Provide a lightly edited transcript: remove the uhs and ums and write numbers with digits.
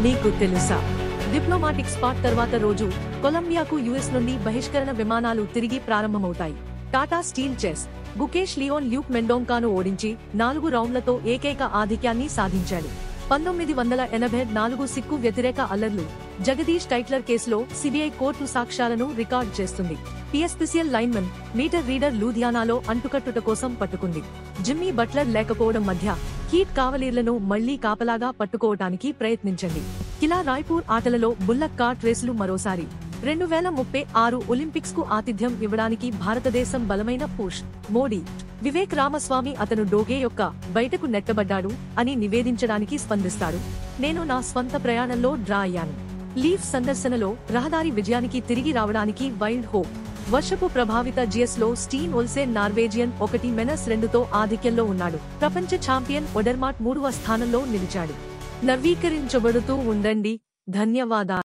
నీకు తెలుసా? Diplomatic spot తర్వాత రోజు కొలంబియాకు యుఎస్ నుండి బహిష్కరణ విమానాలు తిరిగి ప్రారంభమవుతాయి. టాటా స్టీల్ చెస్ గుకేష్ లియోన్ ల్యూక్ మెండోంకాను ఓడించి 4 రౌండ్లతో ఏకైక ఆధిక్యాన్ని సాధించాడు. 1984 సిక్కు వ్యతిరేక అల్లర్లు జగదీష్ టైట్లర్ కేసులో సిబిఐ కోర్టు సాక్ష్యాలను రికార్డ్ చేస్తుంది. పిఎస్పిసిఎల్ లైన్మన్ మీటర్ రీడర్ లూధియానాలో అంటుకట్టుట కోసం పట్టుకుంది. జిమ్మీ బట్లర్ లేకపోవడం మధ్య హీట్ కావలీర్లను మళ్లీ కాపలాగా పట్టుకోవటానికి ప్రయత్నించండి. కిలా రాయ్పూర్ ఆటలలో బుల్లక్ కార్ట్ రేసులు మరోసారి 2036 ఒలింపిక్స్ కు ఆతిథ్యం ఇవ్వడానికి భారతదేశం బలమైన పుష్. మోడీ వివేక్ రామస్వామి అతను డోగే యొక్క బయటకు నెట్టబడ్డాడు అని నివేదించడానికి స్పందిస్తాడు. నేను నా స్వంత ప్రయాణంలో డ్రా అయ్యాను. లీవ్ సందర్శనలో రహదారి విజయానికి తిరిగి రావడానికి వైల్డ్ హోప్. వర్షపు ప్రభావిత జిఎస్ లో స్టీన్ ఒల్సెన్ నార్వేజియన్ 1-2తో ఆధిక్యంలో ఉన్నాడు. ప్రపంచ ఛాంపియన్ ఒడెర్మాట్ 3వ స్థానంలో నిలిచాడు. నవీకరించబడుతూ ఉండండి. ధన్యవాదాలు.